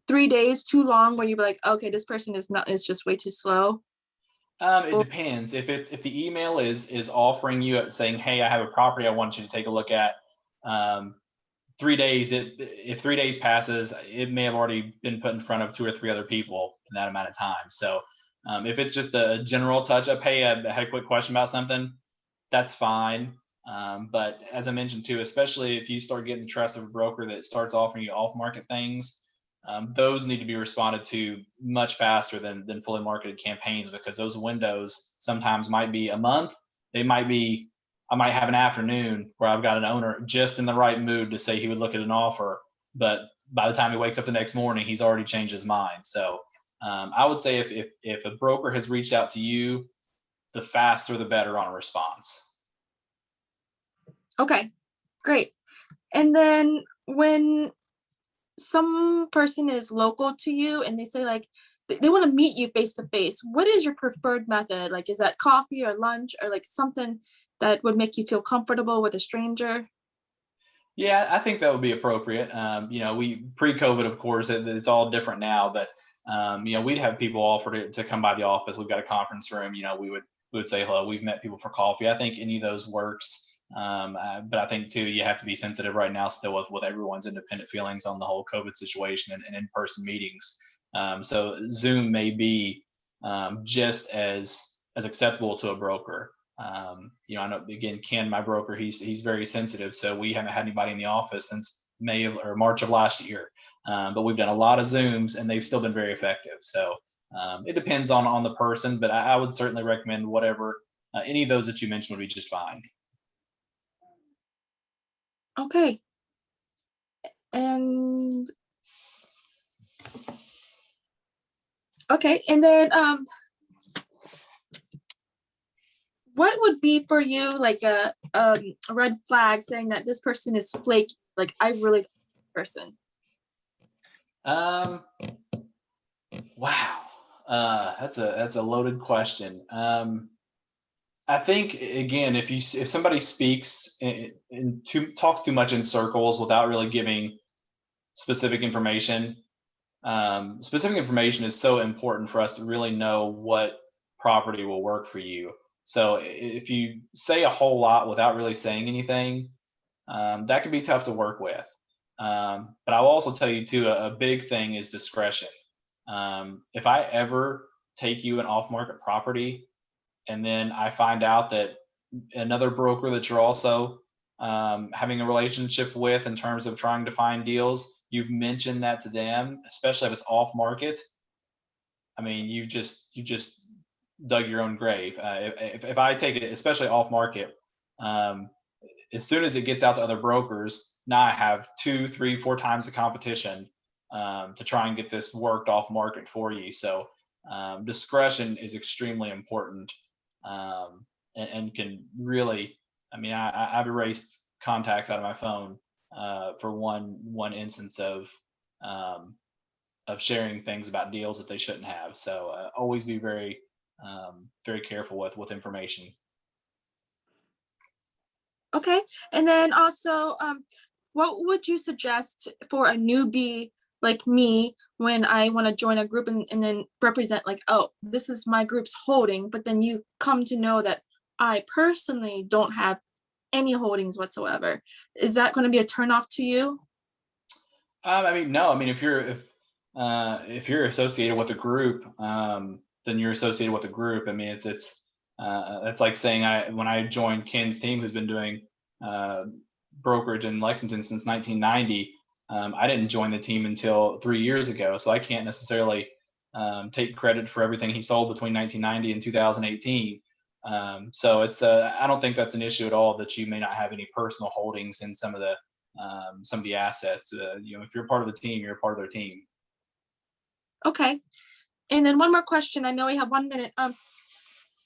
3 days too long where you'd be like, okay, this person is just way too slow? It depends. If the email is offering you saying, hey, I have a property I want you to take a look at, 3 days, if 3 days passes, it may have already been put in front of 2 or 3 other people in that amount of time. So if it's just a general touch up, hey, I had a quick question about something, that's fine. But as I mentioned too, especially if you start getting the trust of a broker that starts offering you off market things, those need to be responded to much faster than fully marketed campaigns, because those windows sometimes might be a month. I might have an afternoon where I've got an owner just in the right mood to say he would look at an offer, but by the time he wakes up the next morning, he's already changed his mind. So I would say if a broker has reached out to you, the faster the better on a response. Okay, great. And then when some person is local to you and they say like they want to meet you face to face, what is your preferred method? Like, is that coffee or lunch or like something that would make you feel comfortable with a stranger? Yeah, I think that would be appropriate. We pre-COVID, of course, it's all different now, but we'd have people offer to come by the office. We've got a conference room. We would say hello. We've met people for coffee. I think any of those works. But I think too, you have to be sensitive right now still with everyone's independent feelings on the whole COVID situation and in-person meetings. So Zoom may be just as acceptable to a broker. I know, again, Ken, my broker, he's very sensitive. So we haven't had anybody in the office since March of last year. But we've done a lot of Zooms and they've still been very effective. So it depends on the person, but I would certainly recommend whatever, any of those that you mentioned would be just fine. Okay. And okay, and then what would be for you like a red flag saying that this person is flaky? Like, I really don't like this person. Wow. That's a loaded question. I think again, if somebody speaks talks too much in circles without really giving specific information is so important for us to really know what property will work for you. So if you say a whole lot without really saying anything, that can be tough to work with. But I'll also tell you too, a big thing is discretion. If I ever take you an off-market property and then I find out that another broker that you're also having a relationship with in terms of trying to find deals, you've mentioned that to them, especially if it's off market. I mean, you just dug your own grave. If I take it, especially off market, as soon as it gets out to other brokers, now I have 2, 3, 4 times the competition to try and get this worked off market for you. So discretion is extremely important, and can really, I mean, I've erased contacts out of my phone for one instance of sharing things about deals that they shouldn't have. So always be very careful with information. Okay. And then also, what would you suggest for a newbie like me when I want to join a group and then represent like, oh, this is my group's holding, but then you come to know that I personally don't have any holdings whatsoever. Is that going to be a turnoff to you? I mean, no. I mean, if you're associated with a group, then you're associated with a group. I mean, it's like saying when I joined Ken's team, who's been doing brokerage in Lexington since 1990. I didn't join the team until 3 years ago, so I can't necessarily take credit for everything he sold between 1990 and 2018. So it's I don't think that's an issue at all that you may not have any personal holdings in some of the assets. You know, if you're part of the team, you're a part of their team. Okay. And then one more question. I know we have 1 minute.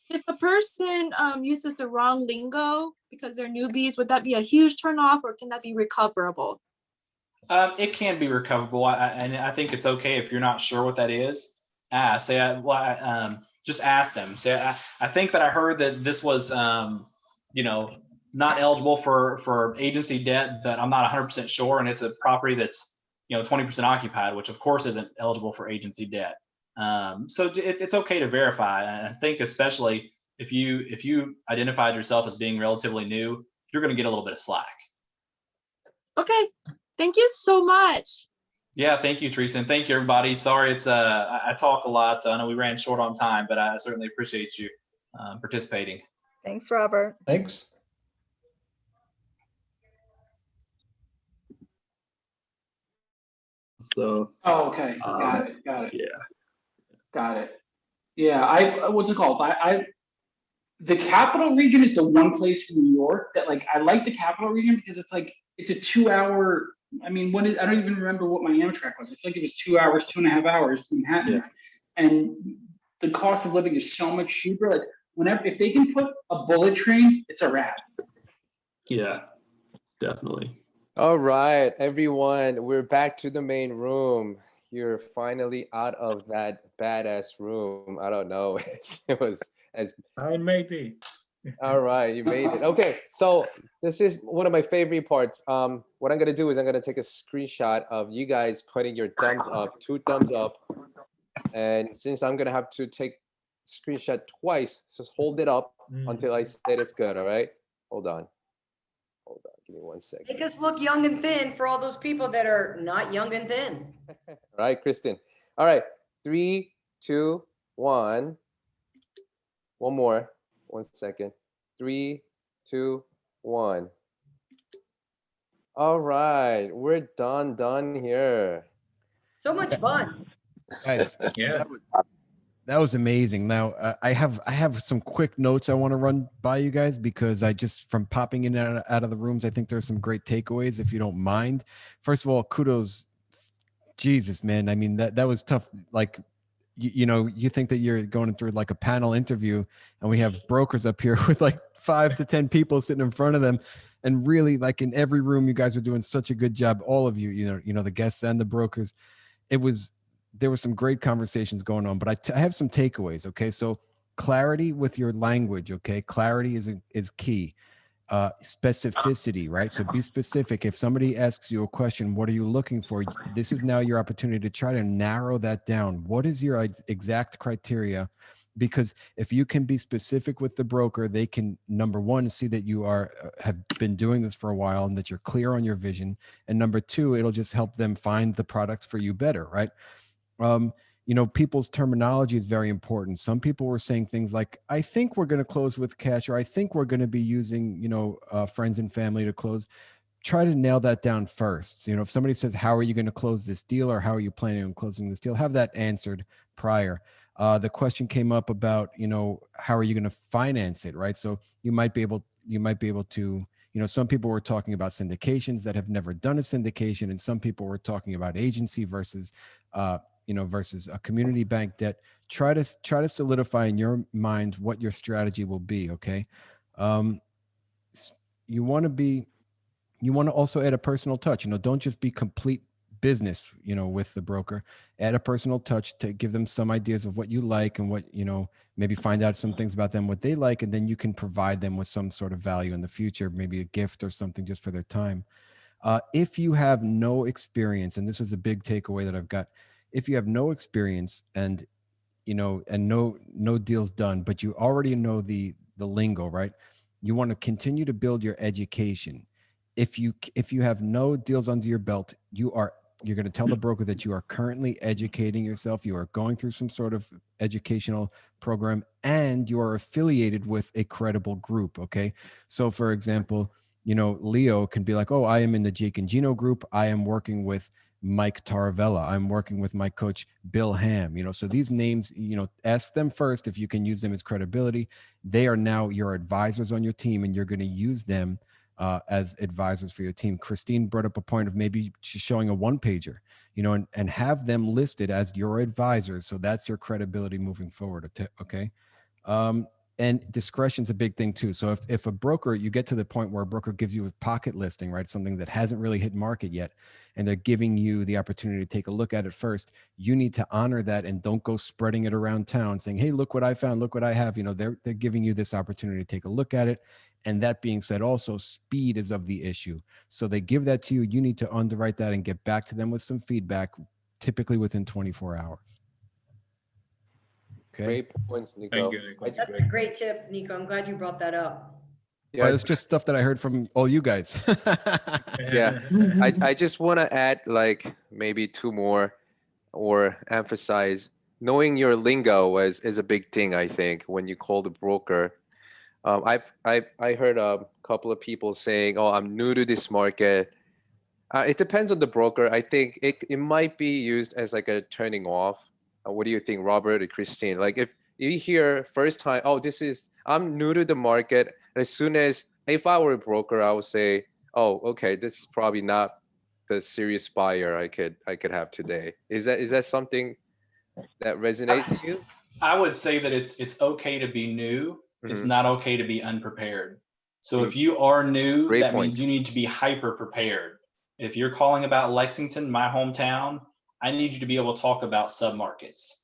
If a person uses the wrong lingo because they're newbies, would that be a huge turnoff, or can that be recoverable? It can be recoverable, and I think it's okay if you're not sure what that is. Just ask them. Say, I think that I heard that this was, not eligible for agency debt, but I'm not 100% sure, and it's a property that's 20% occupied, which of course isn't eligible for agency debt. So it's okay to verify. And I think especially if you identified yourself as being relatively new, you're going to get a little bit of slack. Okay. Thank you so much. Yeah, thank you, Teresa, and thank you, everybody. Sorry, it's I talk a lot, so I know we ran short on time, but I certainly appreciate you participating. Thanks, Robert. Thanks. So. Oh, okay. Got it. Yeah. Got it. Yeah. What's it called? The capital region is the one place in New York that I like the capital region because it's a 2-hour. I mean, I don't even remember what my Amtrak was. I feel like it was 2 hours, 2.5 hours to Manhattan. Yeah. And the cost of living is so much cheaper. If they can put a bullet train, it's a wrap. Yeah, definitely. All right, everyone, we're back to the main room. You're finally out of that badass room. I don't know. It was as I made it. All right, you made it. Okay, so this is one of my favorite parts. What I'm gonna do is I'm gonna take a screenshot of you guys putting your thumbs up, 2 thumbs up. And since I'm gonna have to take screenshot twice, just hold it up until I say it's good, all right? Hold on, give me 1 second. Make us look young and thin for all those people that are not young and thin. All right, Kristen. All right, 3, 2, 1. One more. 1 second. 3, 2, 1. All right, we're done here. So much fun. Guys, Yeah. that was amazing. Now I have some quick notes I want to run by you guys because I just from popping in and out of the rooms, I think there's some great takeaways if you don't mind. First of all, kudos. Jesus, man. I mean, that was tough. You think that you're going through a panel interview and we have brokers up here with 5 to 10 people sitting in front of them. And really in every room, you guys are doing such a good job. All of you, the guests and the brokers. There were some great conversations going on, but I have some takeaways. Okay. So clarity with your language. Okay. Clarity is key. Specificity, right? So be specific. If somebody asks you a question, what are you looking for? This is now your opportunity to try to narrow that down. What is your exact criteria? Because if you can be specific with the broker, they can, number one, see that you have been doing this for a while and that you're clear on your vision. And number two, it'll just help them find the product for you better, right? people's terminology is very important. Some people were saying things like, I think we're going to close with cash, or I think we're going to be using, friends and family to close. Try to nail that down first. If somebody says, how are you going to close this deal, or how are you planning on closing this deal, have that answered prior. The question came up about, how are you going to finance it, right? So you might be able to, some people were talking about syndications that have never done a syndication, and some people were talking about agency versus versus a community bank debt. Try to solidify in your mind what your strategy will be. Okay. You want to also add a personal touch. Don't just be complete business, with the broker. Add a personal touch to give them some ideas of what you like, and what, maybe find out some things about them, what they like, and then you can provide them with some sort of value in the future, maybe a gift or something just for their time. If you have no experience, and this was a big takeaway that I've got, if you have no experience and no deals done, but you already know the lingo, right? You want to continue to build your education. If you have no deals under your belt, you're going to tell the broker that you are currently educating yourself, you are going through some sort of educational program, and you are affiliated with a credible group. Okay. So for example, Leo can be like, oh, I am in the Jake and Gino group. I am working with Mike Taravella. I'm working with my coach, Bill Ham. So these names, ask them first if you can use them as credibility. They are now your advisors on your team, and you're going to use them as advisors for your team. Christine brought up a point of maybe showing a one-pager, and have them listed as your advisors. So that's your credibility moving forward. Okay. And discretion's a big thing too. So if a broker, you get to the point where a broker gives you a pocket listing, right? Something that hasn't really hit market yet, and they're giving you the opportunity to take a look at it first, you need to honor that, and don't go spreading it around town saying, hey, look what I found, look what I have. They're giving you this opportunity to take a look at it. And that being said, also speed is of the issue. So they give that to you. You need to underwrite that and get back to them with some feedback, typically within 24 hours. Okay. Great points, Nico. Thank you, Nico. That's a great tip, Nico. I'm glad you brought that up. Yeah, But it's just stuff that I heard from all you guys. yeah. I just want to add like maybe two more, or emphasize knowing your lingo is a big thing. I think when you call the broker, I heard a couple of people saying, oh, I'm new to this market. It depends on the broker. I think it might be used as like a turning off. What do you think, Robert or Christine? Like if you hear first time, oh, I'm new to the market. And as soon as, if I were a broker, I would say, oh, okay, this is probably not the serious buyer I could have today. Is that something that resonates to you? I would say that it's okay to be new. It's not okay to be unprepared. So if you are new, Great that point. means you need to be hyper prepared. If you're calling about Lexington, my hometown, I need you to be able to talk about submarkets.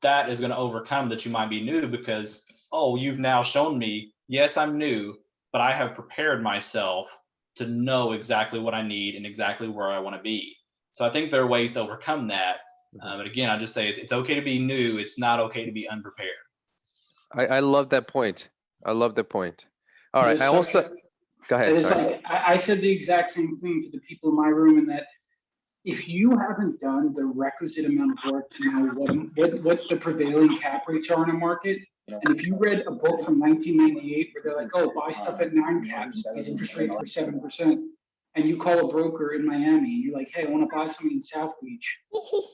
That is going to overcome that you might be new, because, oh, you've now shown me, yes, I'm new, but I have prepared myself to know exactly what I need and exactly where I want to be. So I think there are ways to overcome that. But again, I just say it's okay to be new. It's not okay to be unprepared. I love that point. I love the point. All right. I So- also, go ahead. It's Sorry. like I said the exact same thing to the people in my room, in that if you haven't done the requisite amount of work to know what the prevailing cap rates are in a market, and if you read a book from 1998 where they're like, oh, buy stuff at 9 caps because interest rates were 7%, and you call a broker in Miami and you're like, hey, I want to buy something in South Beach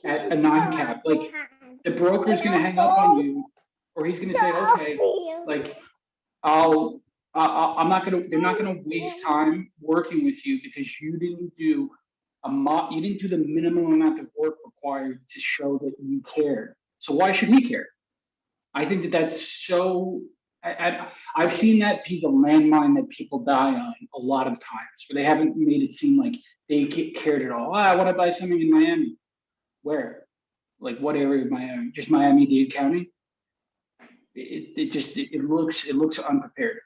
at a 9 cap, like the broker's gonna hang up on you, or he's gonna say, okay, like they're not gonna waste time working with you because you didn't do the minimum amount of work required to show that you cared. So why should he care? I think that's so. I've seen that be the landmine that people die on a lot of times, where they haven't made it seem like they cared at all. I want to buy something in Miami. Where? Like what area of Miami? Just Miami-Dade County? It looks unprepared.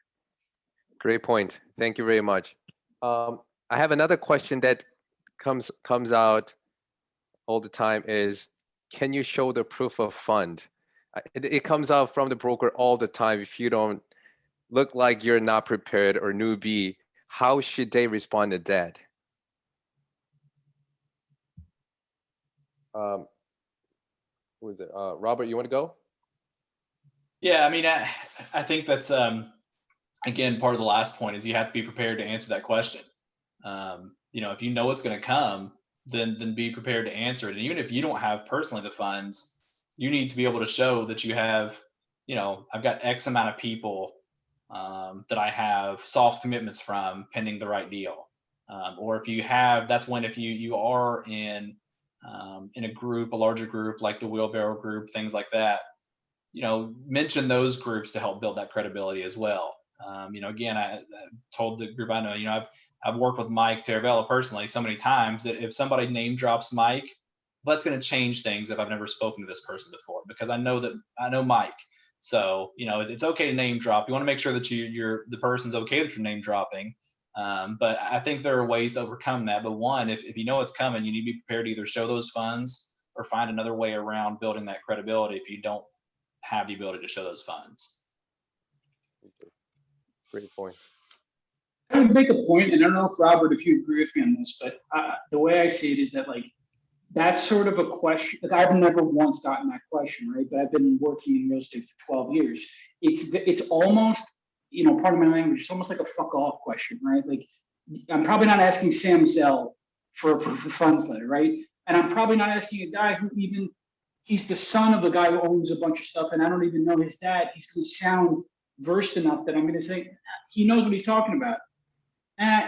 Great point. Thank you very much. I have another question that comes out all the time is, can you show the proof of fund? It comes out from the broker all the time. If you don't look like you're not prepared or newbie, how should they respond to that? Who is it? Robert, you want to go? Yeah, I mean, I think that's again part of the last point is you have to be prepared to answer that question. You know, if you know it's going to come, then be prepared to answer it. And even if you don't have personally the funds, you need to be able to show that you have, you know, I've got X amount of people that I have soft commitments from pending the right deal. Or if you have, that's when if you are in a group, a larger group like the wheelbarrow group, things like that, you know, mention those groups to help build that credibility as well. You know, again, I told the group I know, you know, I've worked with Mike Taravella personally so many times that if somebody name drops Mike, that's going to change things if I've never spoken to this person before, because I know Mike. So, you know, it's okay to name drop. You want to make sure that you're the person's okay that you're name dropping. But I think there are ways to overcome that. But one, if you know it's coming, you need to be prepared to either show those funds or find another way around building that credibility if you don't have the ability to show those funds. Great point. I would make a point, and I don't know if Robert, if you agree with me on this, but the way I see it is that like that's sort of a question. Like I've never once gotten that question, right? But I've been working in real estate for 12 years. It's almost, you know, part of my language. It's almost like a fuck off question, right? Like I'm probably not asking Sam Zell for a proof of funds letter, right? And I'm probably not asking a guy who even he's the son of a guy who owns a bunch of stuff, and I don't even know his dad. He's going to sound versed enough that I'm going to say he knows what he's talking about.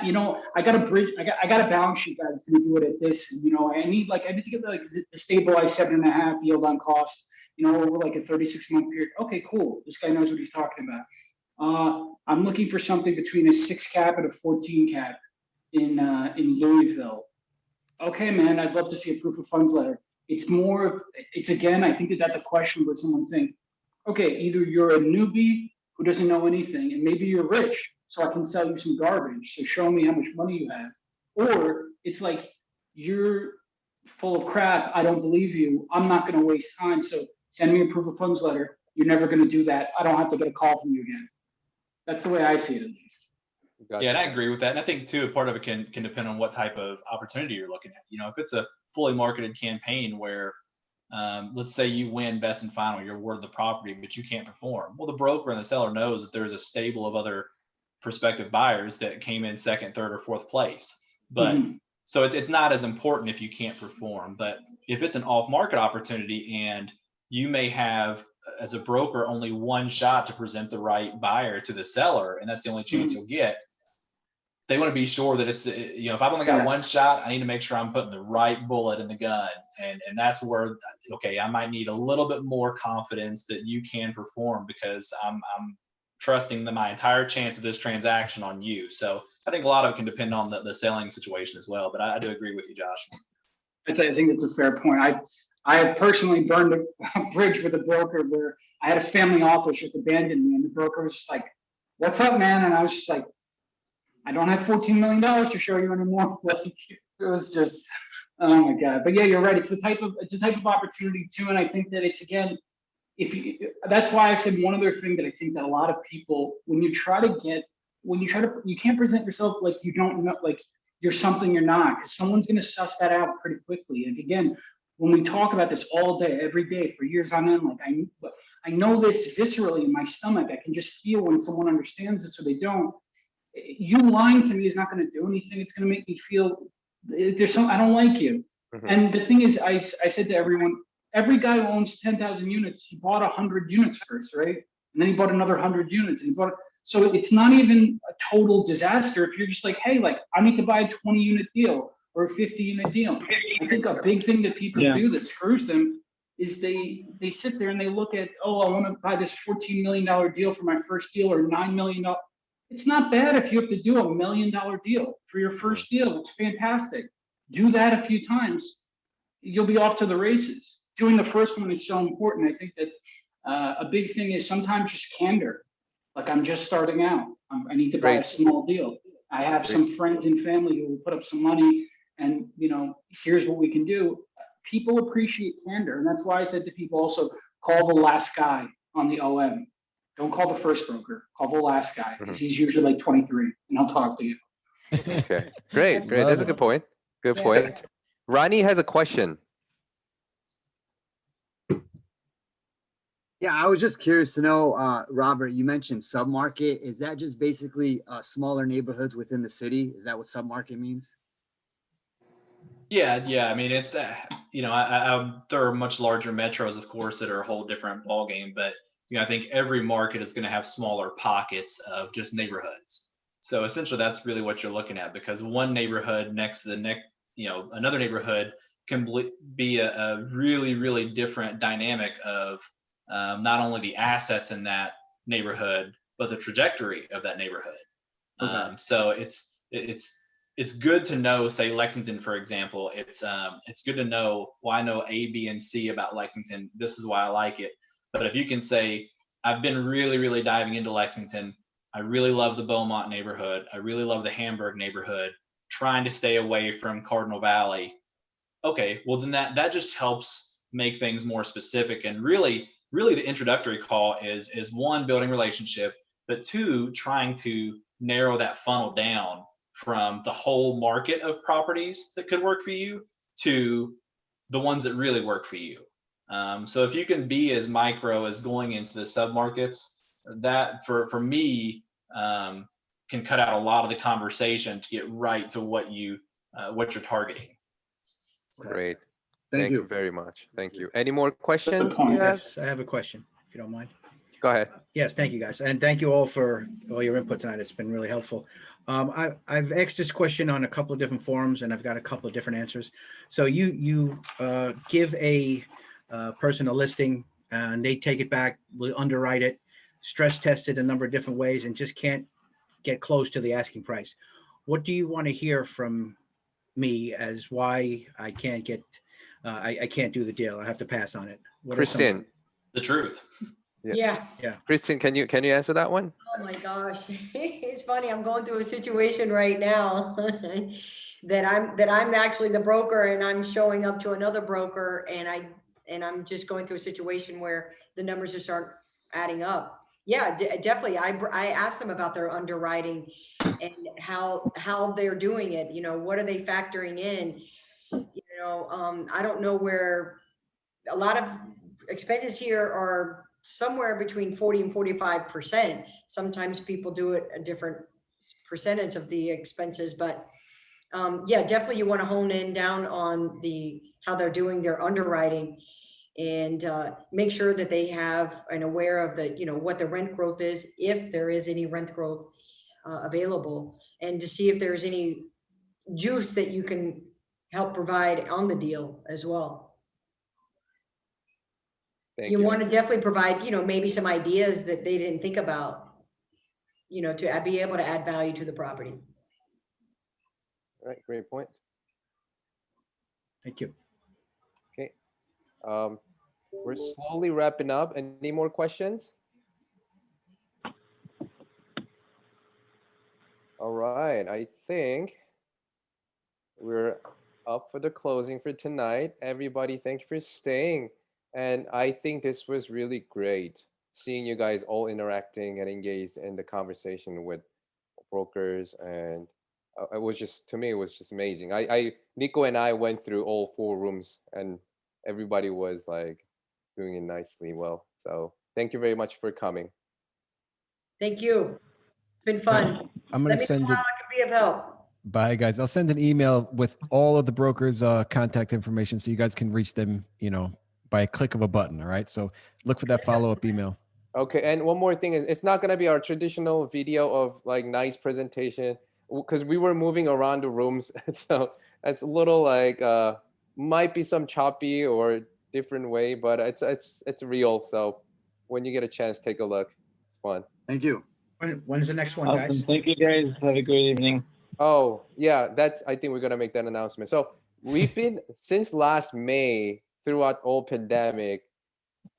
You know, I got a bridge. I got a balance sheet guy that's going to do it at this. And, you know, I need to get like a stabilized 7.5 yield on cost. You know, over like a 36-month period. Okay, cool. This guy knows what he's talking about. I'm looking for something between a 6 cap and a 14 cap in Louisville. Okay, man, I'd love to see a proof of funds letter. It's again, I think that's a question where someone's saying, okay, either you're a newbie who doesn't know anything, and maybe you're rich, so I can sell you some garbage. So show me how much money you have. Or it's like, you're full of crap. I don't believe you. I'm not going to waste time. So send me a proof of funds letter. You're never going to do that. I don't have to get a call from you again. That's the way I see it, at least. Yeah, and I agree with that. And I think too, part of it can depend on what type of opportunity you're looking at. You know, if it's a fully marketed campaign where let's say you win best and final, you're worth the property, but you can't perform. Well, the broker and the seller knows that there's a stable of other prospective buyers that came in second, third, or fourth place. But so it's not as important if you can't perform. But if it's an off-market opportunity and you may have, as a broker, only one shot to present the right buyer to the seller, and that's the only chance you'll get, they want to be sure that it's, you know, if I've only got one shot, I need to make sure I'm putting the right bullet in the gun. And that's where, okay, I might need a little bit more confidence that you can perform because I'm trusting my entire chance of this transaction on you. So I think a lot of it can depend on the selling situation as well. But I do agree with you, Josh. I think that's a fair point. I have personally burned a bridge with a broker where I had a family office just abandoned me, and the broker was just like, "What's up, man?" And I was just like, I don't have $14 million to show you anymore. Like it was just, oh my God. But yeah, you're right. It's the type of opportunity too. And I think that it's, again, that's why I said one other thing that I think that a lot of people, you can't present yourself like you don't know, like you're something you're not, because someone's going to suss that out pretty quickly. And again, when we talk about this all day, every day for years on end, like I know this viscerally in my stomach. I can just feel when someone understands this or they don't. You lying to me is not going to do anything. It's going to make me feel I don't like you. And the thing is, I said to everyone, every guy who owns 10,000 units, he bought 100 units first, right? And then he bought another 100 units. So it's not even a total disaster if you're just like, hey, like I need to buy a 20 unit deal or a 50 unit deal. I think a big thing that people do that screws them is they sit there and they look at, oh, I want to buy this $14 million deal for my first deal or $9 million. It's not bad if you have to do $1 million deal for your first deal. It's fantastic. Do that a few times. You'll be off to the races. Doing the first one is so important. I think that a big thing is sometimes just candor. Like I'm just starting out. I need to buy a small deal. I have some friends and family who will put up some money and, you know, here's what we can do. People appreciate candor. And that's why I said to people also, call the last guy on the OM. Don't call the first broker. Call the last guy because he's usually like 23, and I'll talk to you. Okay, great. That's a good point. Good point. Ronnie has a question. Yeah, I was just curious to know, Robert, you mentioned submarket. Is that just basically smaller neighborhoods within the city? Is that what submarket means? Yeah. I mean, it's there are much larger metros, of course, that are a whole different ballgame. But I think every market is going to have smaller pockets of just neighborhoods. So essentially, that's really what you're looking at, because one neighborhood next to the next, another neighborhood can be a really, really different dynamic of not only the assets in that neighborhood, but the trajectory of that neighborhood. Okay. So it's good to know, say Lexington, for example. It's good to know, well, I know A, B, and C about Lexington. This is why I like it. But if you can say, I've been really, really diving into Lexington. I really love the Beaumont neighborhood. I really love the Hamburg neighborhood, trying to stay away from Cardinal Valley. Okay, well then that just helps make things more specific. And really the introductory call is one, building relationship, but two, trying to narrow that funnel down from the whole market of properties that could work for you to the ones that really work for you. So if you can be as micro as going into the submarkets, that for me can cut out a lot of the conversation to get right to what you're targeting. Okay. Great. Thank you very much. Thank you. Any more questions point. you have? Yes, I have a question, if you don't mind. Go ahead. Yes, thank you, guys. And thank you all for all your input tonight. It's been really helpful. I've asked this question on a couple of different forums, and I've got a couple of different answers. So you give a person a listing, and they take it back, will underwrite it, stress test it a number of different ways, and just can't get close to the asking price. What do you want to hear from me as why I can't get, I can't do the deal? I have to pass on it. What are some- Kristen. The truth. Yeah. Kristen, can you answer that one? Oh my gosh, it's funny. I'm going through a situation right now that I'm actually the broker, and I'm showing up to another broker, and I'm just going through a situation where the numbers just aren't adding up. Yeah, definitely. I asked them about their underwriting and how they're doing it. What are they factoring in? I don't know where a lot of expenses here are somewhere between 40 and 45%. Sometimes people do it a different percentage of the expenses, but yeah, definitely you want to hone in down on how they're doing their underwriting, and make sure that they have and aware of what the rent growth is, if there is any rent growth available, and to see if there's any juice that you can help provide on the deal as well. You want to definitely provide, maybe some ideas that they didn't think about, to be able to add value to the property. All right, great point. Thank you. Okay. We're slowly wrapping up. Any more questions? All right, I think we're up for the closing for tonight. Everybody, thank you for staying. And I think this was really great, seeing you guys all interacting and engaged in the conversation with brokers. And it was just, to me, it was just amazing. Nico and I went through all 4 rooms, and everybody was like doing it nicely well. So thank you very much for coming. Thank you. It's been fun. I'm going to Let me know send it. how I can be of help. Bye, guys. I'll send an email with all of the brokers' contact information so you guys can reach them, by a click of a button. All right. So look for that follow-up email. Okay. And one more thing is, it's not going to be our traditional video of like nice presentation, because we were moving around the rooms. So it's a little like, might be some choppy or different way, but it's real. So when you get a chance, take a look. It's fun. Thank you. When's the next one, Awesome. guys? Thank you, guys. Have a great evening. Oh, yeah, I think we're going to make that announcement. So we've been, since last May, throughout all pandemic,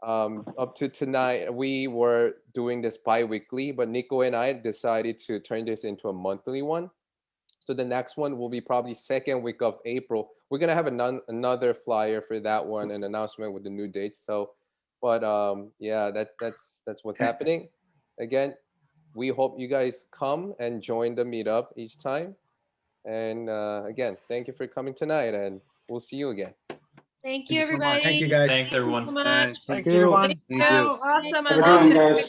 up to tonight, we were doing this bi-weekly, but Nico and I decided to turn this into a monthly one. So the next one will be probably second week of April. We're going to have another flyer for that one, an announcement with the new dates. So, but yeah, that's what's happening. Again, we hope you guys come and join the meetup each time. And again, thank you for coming tonight, and we'll see you again. Thank Thank you, you so much. everybody. Thank you, guys. Thanks, everyone. So much. Thank you. you. Thank Thank you. you. Awesome. I Have a good loved one, it. guys.